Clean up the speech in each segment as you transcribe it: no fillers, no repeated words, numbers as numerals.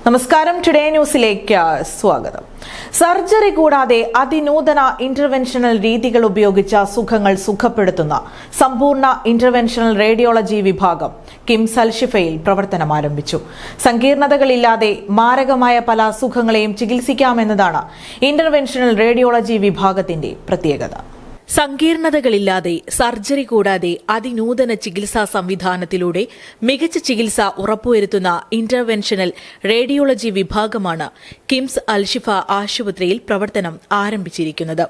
നമസ്കാരം, ടുഡേ ന്യൂസിലേക്ക് സ്വാഗതം. സർജറി കൂടാതെ അതിനൂതന ഇന്റർവെൻഷണൽ രീതികൾ ഉപയോഗിച്ച സുഖങ്ങൾ സുഖപ്പെടുത്തുന്ന സമ്പൂർണ്ണ ഇന്റർവെൻഷണൽ റേഡിയോളജി വിഭാഗം കിംസ് അൽഷിഫയിൽ പ്രവർത്തനം ആരംഭിച്ചു. സങ്കീർണതകളില്ലാതെ മാരകമായ പല അസുഖങ്ങളെയും ചികിത്സിക്കാമെന്നതാണ് ഇന്റർവെൻഷണൽ റേഡിയോളജി വിഭാഗത്തിന്റെ പ്രത്യേകത. സങ്കീർണതകളില്ലാതെ സർജറി കൂടാതെ അതിനൂതന ചികിത്സാ സംവിധാനത്തിലൂടെ മികച്ച ചികിത്സ ഉറപ്പുവരുത്തുന്ന ഇന്റർവെൻഷണൽ റേഡിയോളജി വിഭാഗമാണ് കിംസ് അൽഷിഫ ആശുപത്രിയിൽ പ്രവർത്തനം ആരംഭിച്ചിരിക്കുന്നത്.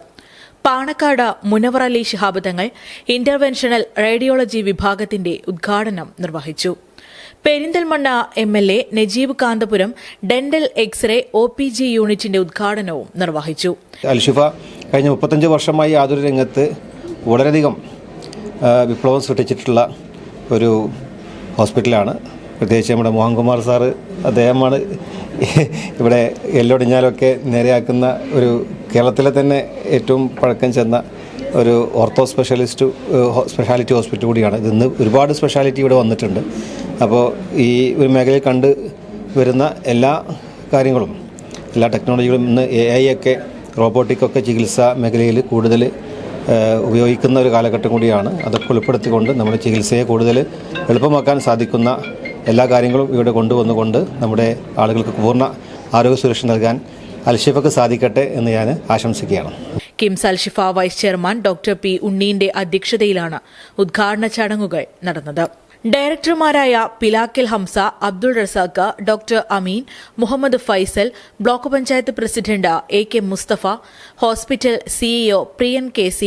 പാണക്കാട് മുനവർ അലി ശിഹാബ് തങ്ങൾ ഇന്റർവെൻഷണൽ റേഡിയോളജി വിഭാഗത്തിന്റെ ഉദ്ഘാടനം നിർവഹിച്ചു. Perinthalmanna MLA Najeeb Kanthapuram dental x ray OPG യൂണിറ്റിന്റെ ഉദ്ഘാടനവും നിർവഹിച്ചു. അൽഷിഫ കഴിഞ്ഞ 35 വർഷമായി ആതുര രംഗത്ത് വളരെയധികം വിപ്ലവം സൃഷ്ടിച്ചിട്ടുള്ള ഒരു ഹോസ്പിറ്റലാണ്. പ്രത്യേകിച്ച് നമ്മുടെ മോഹൻകുമാർ സാറ്, അദ്ദേഹമാണ് ഇവിടെ എല്ലൊടിഞ്ഞാലൊക്കെ നേരെയാക്കുന്ന ഒരു കേരളത്തിലെ തന്നെ ഏറ്റവും പഴക്കം ചെന്ന ഒരു ഓർത്തോ സ്പെഷ്യാലിറ്റി ഹോസ്പിറ്റൽ കൂടിയാണ്. ഇന്ന് ഒരുപാട് സ്പെഷ്യാലിറ്റി ഇവിടെ വന്നിട്ടുണ്ട്. അപ്പോൾ ഈ ഒരു മേഖലയിൽ കണ്ട് വരുന്ന എല്ലാ കാര്യങ്ങളും, എല്ലാ ടെക്നോളജികളും ഇന്ന് AI ഒക്കെ, റോബോട്ടിക്കൊക്കെ ചികിത്സാ മേഖലയിൽ കൂടുതൽ ഉപയോഗിക്കുന്ന ഒരു കാലഘട്ടം കൂടിയാണ്. അതൊക്കെ ഉൾപ്പെടുത്തിക്കൊണ്ട് നമ്മുടെ ചികിത്സയെ കൂടുതൽ എളുപ്പമാക്കാൻ സാധിക്കുന്ന എല്ലാ കാര്യങ്ങളും ഇവിടെ കൊണ്ടുവന്നുകൊണ്ട് നമ്മുടെ ആളുകൾക്ക് പൂർണ്ണ ആരോഗ്യ സുരക്ഷ നൽകാൻ അൽഷിഫക്ക് സാധിക്കട്ടെ എന്ന് ഞാൻ ആശംസിക്കുകയാണ്. KIMS Alshifa vice chairman doctor P. ഉണ്ണീന്റെ അധ്യക്ഷതയിലാണ് ഉദ്ഘാടന ചടങ്ങുകൾ നടന്നത്. ഡയറക്ടർമാരായ Pilakkal Hamsa, Abdul Razak, doctor Ameen, Muhammad Faisal, block panchayat president AK Mustafa, hospital CEO Priyan KC,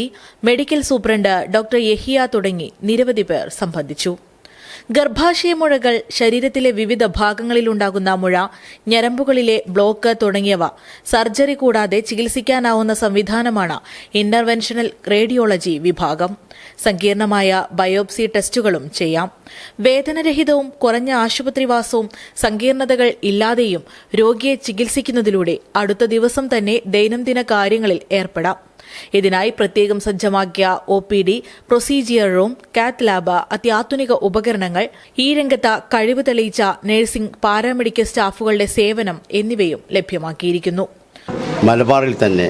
medical superintendent doctor Yahiya തുടങ്ങി നിരവധി പേർ സംബന്ധിച്ചു. ഗർഭാശയ മുഴകൾ, ശരീരത്തിലെ വിവിധ ഭാഗങ്ങളിലുണ്ടാകുന്ന മുഴ, ഞരമ്പുകളിലെ ബ്ലോക്ക് തുടങ്ങിയവ സർജറി കൂടാതെ ചികിത്സിക്കാനാവുന്ന സംവിധാനമാണ് ഇന്റർവെൻഷണൽ റേഡിയോളജി വിഭാഗം. സങ്കീർണമായ ബയോപ്സി ടെസ്റ്റുകളും ചെയ്യാം. വേദനരഹിതവും കുറഞ്ഞ ആശുപത്രിവാസവും സങ്കീർണതകൾ ഇല്ലാതെയും രോഗിയെ ചികിത്സിക്കുന്നതിലൂടെ അടുത്ത ദിവസം തന്നെ ദൈനംദിന കാര്യങ്ങളിൽ ഏർപ്പെടാം. ഇതിനായി പ്രത്യേകം സജ്ജമാക്കിയ OPD, procedure room, cath lab, അത്യാധുനിക ഉപകരണങ്ങൾ, ഈ രംഗത്ത് കഴിവ് തെളിയിച്ച നഴ്സിംഗ്, പാരാമെഡിക്കൽ സ്റ്റാഫുകളുടെ സേവനം എന്നിവയും ലഭ്യമാക്കിയിരിക്കുന്നു. മലബാറിൽ തന്നെ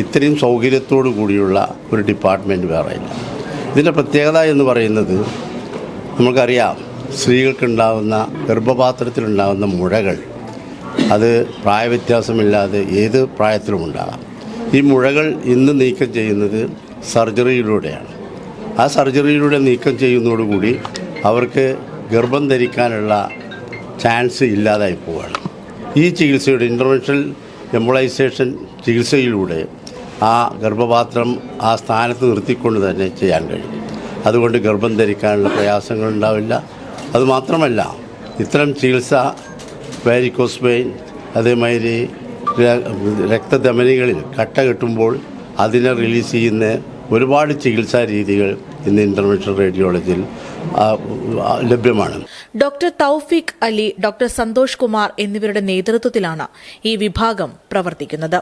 ഇത്രയും സൗകര്യത്തോടു കൂടിയുള്ള ഒരു ഡിപ്പാർട്ട്മെൻറ്റ് വേറെയില്ല. ഇതിൻ്റെ പ്രത്യേകത എന്ന് പറയുന്നത്, നമുക്കറിയാം, സ്ത്രീകൾക്കുണ്ടാകുന്ന ഗർഭപാത്രത്തിലുണ്ടാകുന്ന മുഴകൾ അത് പ്രായവ്യത്യാസമില്ലാതെ ഏത് പ്രായത്തിലും ഉണ്ടാകാം. ഈ മുഴകൾ ഇന്ന് നീക്കം ചെയ്യുന്നത് സർജറിയിലൂടെയാണ്. ആ സർജറിയിലൂടെ നീക്കം ചെയ്യുന്നതോടുകൂടി അവർക്ക് ഗർഭം ധരിക്കാനുള്ള ചാൻസ് ഇല്ലാതായി പോവുകയാണ്. ഈ ചികിത്സയുടെ ഇൻ്റർവെൻഷണൽ എംബോളൈസേഷൻ ചികിത്സയിലൂടെ ആ ഗർഭപാത്രം ആ സ്ഥാനത്ത് നിർത്തിക്കൊണ്ട് തന്നെ ചെയ്യാൻ കഴിയും. അതുകൊണ്ട് ഗർഭം ധരിക്കാനുള്ള പ്രയാസങ്ങളുണ്ടാവില്ല. അതുമാത്രമല്ല, ഇത്തരം ചികിത്സ വാരിക്കോസ് വെയിൻ, അതേമാതിരി രക്തധമനികളിൽ കട്ട കെട്ടുമ്പോൾ അതിനെ റിലീസ് ചെയ്യുന്ന ഒരുപാട് ചികിത്സാ രീതികൾ ഇന്ന് ഇന്റർവെൻഷണൽ റേഡിയോളജിയിൽ ലഭ്യമാണ്. ഡോക്ടർ തൗഫീഖ് അലി, ഡോക്ടർ സന്തോഷ് കുമാർ എന്നിവരുടെ നേതൃത്വത്തിലാണ് ഈ വിഭാഗം പ്രവർത്തിക്കുന്നത്.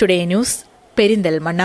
Today news, Perinthalmanna.